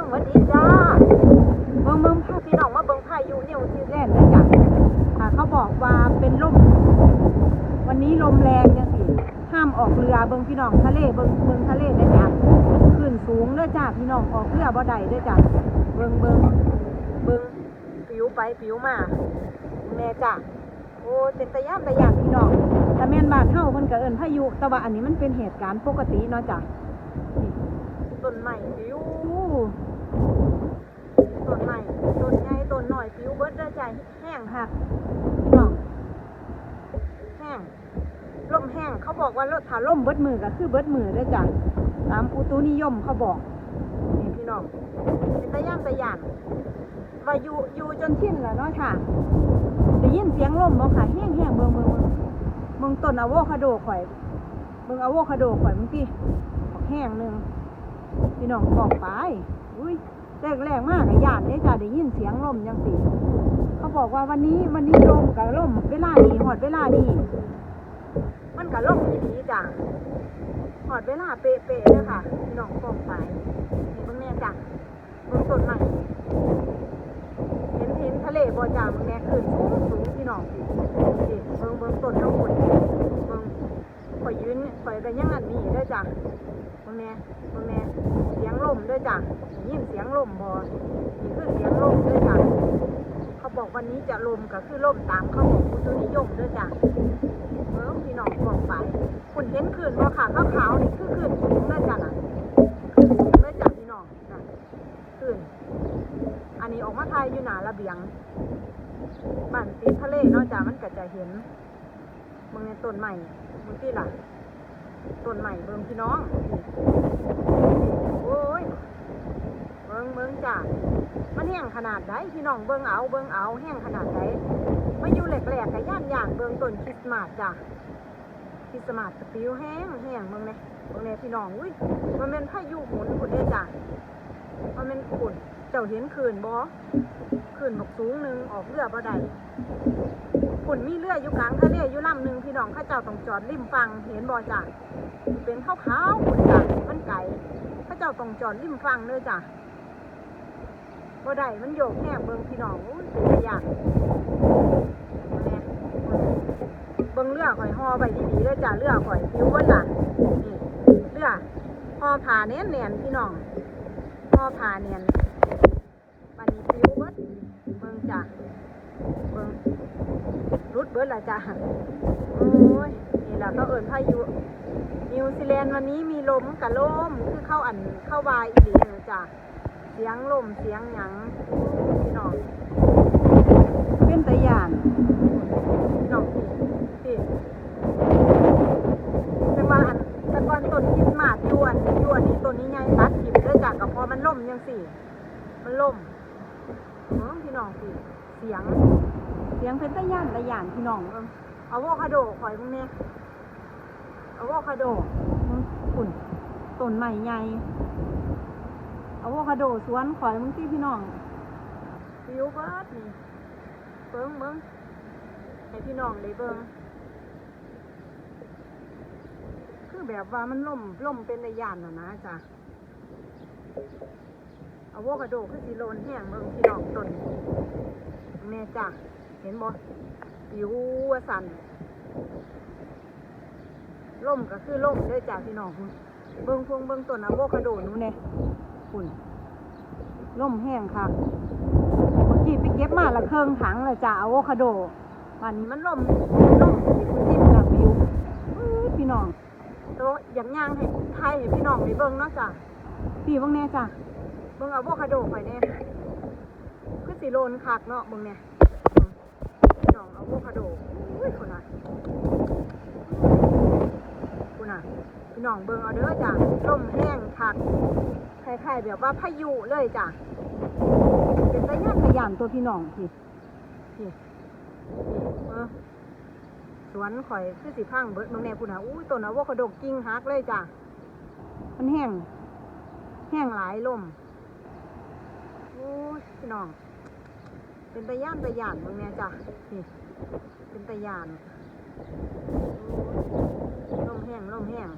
สวัสดีจ้าเบิ่งพาพี่น้องมาเบิ่งพายุนิวซีแลนด์เลยจ้ะเขาบอกว่าเป็นลมวันนี้ลมแรงจังสิห้ามออกเรือเบิ่งพี่น้องทะเลเบิ่งทะเลได้จ้ะคลื่นสูงเด้อจ้าพี่น้องออกเรือบ่ได้เด้อจ้ะเบิ่งปิวไปปิวมาแม่จ้ะโอ้เป็นตะย่านพี่น้องแต่แม่นบ้านเฮาเพิ่นก็เอิ้นพายุแต่ว่าอันนี้มันเป็นเหตุการณ์ปกติเนาะจ้ะต้นไม้ปิวต้นใหญ่ต้นหน่อยปิวเบิดเด้อจ้ะแห้งค่ะพี่น้องแห้งลมแห้งเขาบอกว่าถ้าลมเบิดมือก็คือเบิดมือเด้อจ้ะตามอุตุนิยมเขาบอกนี่พี่น้องเป็นตะย่านว่าอยู่จนชินแล้วเนาะค่ะได้ยินเสียงลมบ่ค่ะแห้งเบิ่งต้นอะโวคาโดข่อยเบิ่งอะโวคาโดข่อยมึงติแห้งนึงพี่น้องบอกไปอุ้ยแรงมากอะย่านเนี่ยจ้ะได้ยินเสียงลมจังสิเขาบอกว่าวันนี้ลมกับลมเวลานี้หอดเวลานี้มันกับลมดีจ้ะหอดเวลาเป๊ะๆเลยค่ะพี่น้องบอกไปนี่เบิ่งแน่จ้ะเบิ่งต้นใหม่เห็นทะเลบ่จ้ะเบิ่งแน่ขึ้นสูงพี่น้องสิเบิ่งต้นทั้งหมดเบิ่งข่อยยืนข่อยก็ยังอันนี้ด้วยจ้ะเบิ่งแน่เสียงลมด้วยจ้ะยินเสียงลมบ่นี่คือเสียงลมด้วยจ้ะเขาบอกวันนี้จะลมก็คือลมตามเขาบอกอุตุนิยมด้วยจ้ะพี่น้องบอกไปคุณเห็นคืนบ่ค่ะขาวๆนี่คือคืนสูงด้วยจ้ะน่ะคืนสูงด้วยจ้ะพี่น้องน่ะคืนอันนี้ออกมาถ่ายอยู่หน้าระเบียงบ้านติดทะเลเนาะจ้ะมันก็จะเห็นมึงในต้นใหม่มึงที่ล่ะต้นใหม่เบิ่งพี่น้องโอ้ยเบิ่งจ้ะมันแห้งขนาดไหนพี่น้องเบิ่งเอาแห้งขนาดไหนมาอยู่แหลกๆกับย่านเบิ่งต้นคริสต์มาสจ้ะคริสต์มาสสปิวแห้งเบิ่งเนี่ยพี่น้องอุ้ยมันเป็นพายุหมุนพุ่นเด้จ้ะมันเป็นฝุ่นเจ้าเห็นคืนบ่คืนบกสูงนึงออกเรือบ่ได้ฝุ่นมีเรืออยู่กลางทะเลอยู่ลำนึงพี่น้องข้าเจ้าต้องจอดริมฝั่งเห็นบ่จ้ะเป็นขาวๆฝุ่นจ้ะมันไก่ข้าเจ้าต้องจอดริมฝั่งเลยจ้ะบ่ได้มันโยกแห้งเบิ่งพี่น้องอุ้ยเป็นระยะเบิ่งเรือข่อยห่อใบดีๆเลยจ้ะเรือข่อยฟิวเบิดล่ะนี่เรือห่อผ้าแน่นพี่น้องห่อผ้าแน่นบัดนี้ฟิวเบิดเบิ่งจ้ะเบิ่งรุดเบิดล่ะจ้ะโอ้ยนี่ล่ะเขาเอิ้นพายุนิวซีแลนด์วันนี้มีลมกับลมคือเข้าวายอีหลีนะจ้ะเสียงลมเสียงหยังพี่น้องเป็นตะย่านพี่น้องพี่แต่ว่าแต่ก่อนต้นคริสต์มาสยวนนี่ต้นนี้ใหญ่ตัดทิ่มด้วยจ้ะก็พอมันล่มจังซี่มันล่มพี่น้องสิเสียงเป็นตะย่านพี่น้องอะโวคาโดข่อยมึงเนี่ยอะโวคาโดฝุ่นต้นใหม่ใหญ่อะโวคาโดสวนข่อยมึงที่พี่น้องฟิวเบิร์ดนี่เบิ้งให้พี่น้องได้เบิ้งคือแบบว่ามันล่มเป็นระยะนะจ้ะอะโวคาโดคือสีโลนแห้งเบิ้งพี่น้องต้นแม่จ้ะเห็นบ่ปิวสั่นล่มก็คือล่มด้วยจ้ะพี่น้องเบิ้งต้นอะโวคาโดนู้นเนี่ยฝุ่นล่มแห้งค่ะเมื่อกี้ไปเก็บมาละเครื่องถังเลยจ้ะอะโวคาโดวันนี้มันล่มคุณจิ้มกับวิวพี่น้องโตอย่างย่างให้ไทยให้พี่น้องไปเบิ้งเนาะจ้ะปีเบิ้งแน่จ้ะเบิ้งอะโวคาโดข่อยแน่คือสีโลนคักเนาะเบิ้งเนี่ยพี่น้องอะโวคาโดคุณน่ะพี่น้องเบิ้งเอาเด้อจ้ะล่มแห้งคักคล้ายๆแบบว่าพายุเลยจ้ะเป็นตะย่านตัวพี่น้องพี่สวนข่อยคือสิพังเบิดเมืองแน่พุ่นน่ะอุ้ยต้นอะโวคาโดกิ่งหักเลยจ้ะมันแห้งหลายลมโอ้ยพี่น้องเป็นตะย่านเมืองแน่จ้ะนี่เป็นตะย่านลมแห้ง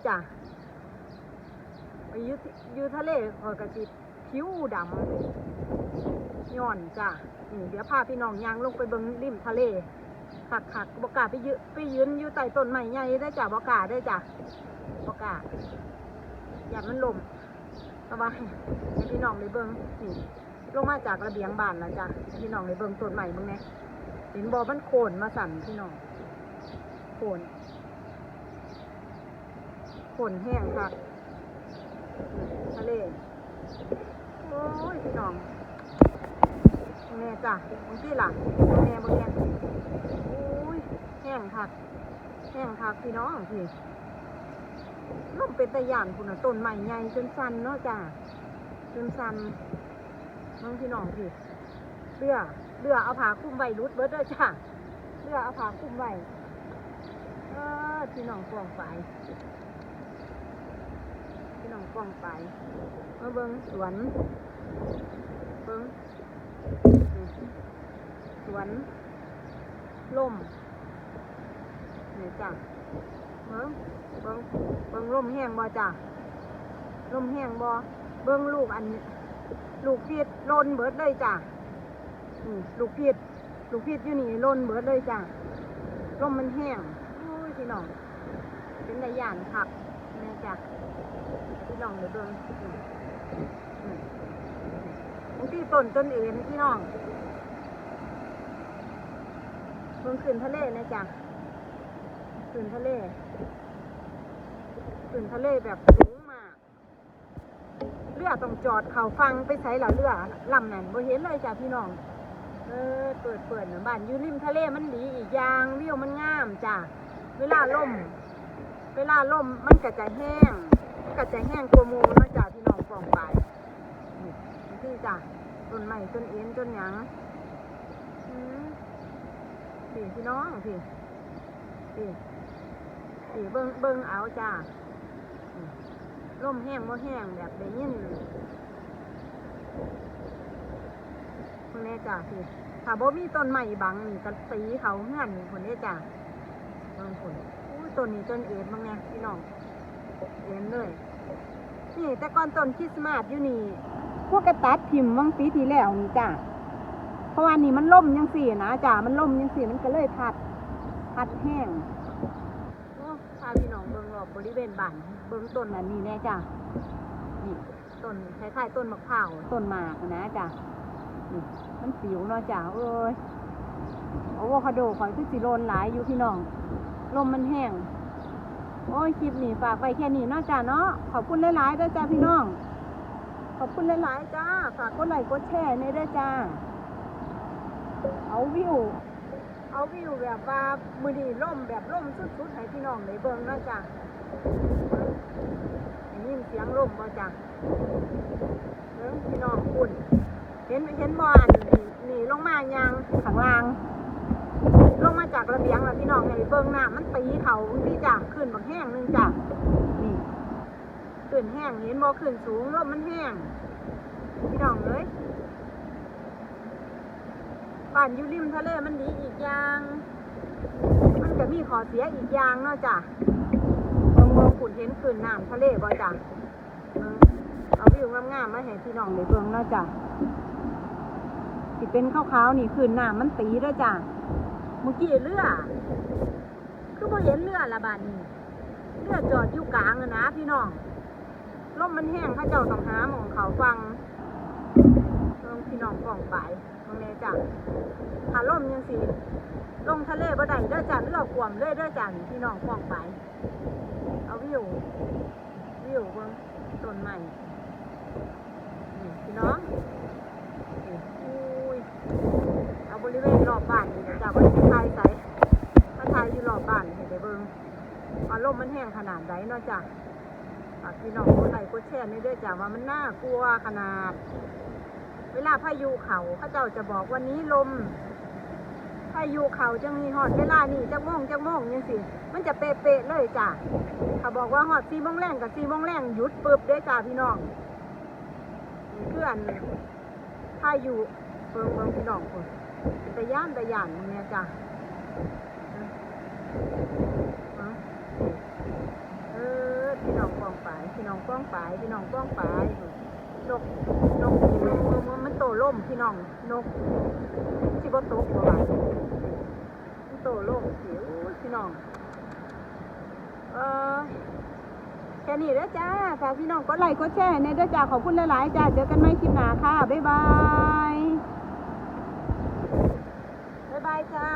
จ้ะไปอยู่ทะเลคอยกระติผิวดำย้อนจ้ะนี่เดี๋ยวพาพี่น้องยางลงไปเบิ่งริมทะเลขักบกล้าไปยืนอยู่ใต้ต้นไม้ใหญ่ได้จ้ะบกล้าได้จ้ะบกล้าอย่ามันลมสบายให้พี่น้องเลยเบิ่งนี่ลงมาจากระเบียงบ้านแล้วจ้ะให้พี่น้องเลยเบิ่งต้นไม้เบิ่งแน่เห็นบ่มันโค่นมาสั่นพี่น้องโค่นแห้งค่ะทะเลโอ้ยพี่น้องแม่จ้ะบางทีล่ะแม่บางแง่โอ้ยแห้งคักพี่น้องพี่ร่มเป็นตะย่านคุณน่ะต้นใหม่ใหญ่จนสั่นเนาะจ้ะจนสั่นน้องพี่น้องพี่เรือเอาผ้าคลุมไว้รุดเบิดเด้อจ้ะเรือเอาผ้าคลุมไว้พี่น้องกองไปพี่น้องกองไปมาเบิ่งสวนเบิ่งสวนล่มนี่จ้ะเบิ่งล่มแห้งบ่จ้ะล่มแห้งบ่เบิ่งลูกพีชล่นเบิดเลยจ้ะลูกพีชอยู่นี่ล่นเบิดเลยจ้ะล่มมันแห้งโอ้ยพี่น้องเป็นตะย่านคักนี่จ้ะพี่น้องเดี๋ยวเบิ่งบางทีต้นเอ็นพี่น้องเบิ่งขึ้นทะเลนะจ้ะขึ้นทะเลแบบสูงมากเรือต้องจอดเขาฟังไปใส่หล่ะเรือลำนั้นบ่เห็นเลยจ้ะพี่น้องเปิดนะบ้านอยู่ริมทะเลมันดีอีกอย่างวิวมันงามจ้ะเวลาล่มมันก็จะแห้งกว่าหมู่เนาะจ้ะพี่น้องฟองไปนี่จ้ะต้นไม้ต้นเอ็นต้นหยังพี่น้องพี่เบิ่งเอาจ้าล่มแห้งบ่แห้งแบบได้ยินคนนี้จ้าพี่ถ้าบ่มีต้นไม้บังนี่ก็ตีเขาเงื่อนคนนี้จ้าบางคนต้นนี้ต้นเอ็นบางไงพี่น้องเอ็นเลยนี่แต่ก่อนต้นคริสต์มาสอยู่นี่พวกกระตัดถิ่มบางปีที่แล้วนี่จ้าเพราะว่านี่มันล่มยังสี่นะจ้ามันล่มยังสี่มันก็เลยพัดแห้งพาพี่น้องเบิ่งรอบบริเวณบ้านเบิ่งต้นอันนี้แน่จ้านี่ต้นคล้ายๆต้นมะพร้าวต้นหมากนะจ้านี่มันสิวเนาะจ้าอะโวคาโดข่อยคือสิโลนหลายอยู่พี่น้องลมมันแห้งโอ้ยคลิปนี้ฝากไว้แค่นี้เนาะจ้าเนาะขอบคุณหลายๆด้วยจ้าพี่น้องขอบคุณหลายๆจ้าฝากกดไลค์กดแชร์ในด้วยจ้าเอาวิวแบบว่ามือดีล่มแบบล่มสุดๆให้พี่น้องได้เบิ่งนะจ้ะยินเสียงล่มบ่จ้ะพี่น้องคุณเห็นบ่อันนี่ลงมายางข้างล่างลงมาจากระเบียงแล้วพี่น้องให้เบิ่งน้ำมันตีเขาที่จ้ะขึ้นบางแห้งนึงจ้ะนี่ขึ้นแห้งเห็นบ่ขึ้นสูงลมมันแห้งพี่น้องเลยบ้านอยู่ริมทะเลมันดีอีกอย่างมันจะมีข้อเสียอีกอย่างเนาะจ้ะเมืองขุนเห็นขึ้นน้ำทะเลบ่จ้ะเอาวิวงามๆมาให้พี่น้องได้เบิ่งเนาะจ้ะที่เป็นขาวๆนี่ขึ้นน้ำมันตีด้วยจ้ะเมื่อกี้เรือคือพอเห็นเรือละบ้านนี้เรือจอดอยู่กลางนะพี่น้องลมมันแห้งพระเจ้าต้องหาหม้องเขาฟังพี่น้องกล่องไปตรงนี้จ้ะถ้าล่มยังสิลงทะเลบ่ได้เด้อจ้ะเรือกวมเลยเด้อจ้ะพี่น้องกล่องไปเอาวิวเบิ่งต้นใหม่นี่พี่น้องเอาบริเวณรอบบ้านนี่จ้ะว่าจะถ่ายใส่มาถ่ายอยู่รอบบ้านให้ได้เบิ่งว่าลมมันแห้งขนาดไหนเนาะจ้ะพี่น้องกดไลค์กดแชร์นี่เด้อจ้ะว่ามันน่ากลัวขนาดเวลาพายุเขาเจ้าจะบอกวันนี้ลมพายุเขาจังมีฮอดเวลานี่จักโมงยังสิมันจะเป๊ะๆเลยจ้ะถ้าบอกว่าฮอด4 โมงแรงกับ4 โมงแรงหยุดปึ๊บได้จ้ะพี่น้องนี่คืออันพายุเบิ่งพี่น้องคนตะย่านเนี่ยจ้ะ พี่น้องป้องปลายพี่น้องป้องปลายนกนกนี่มันโตล่มพี่น้องนกสิบ่ตกบ่ว่ามันโตล่มสิโอ้ยพี่น้องแค่นี้เด้อจ้าฝากพี่น้องกดไลค์กดแชร์เนี่ยเด้อจ้าขอบคุณหลายๆจ้าเจอกันใหม่คลิปหน้าค่ะบ๊ายบายบ๊ายบายจ้า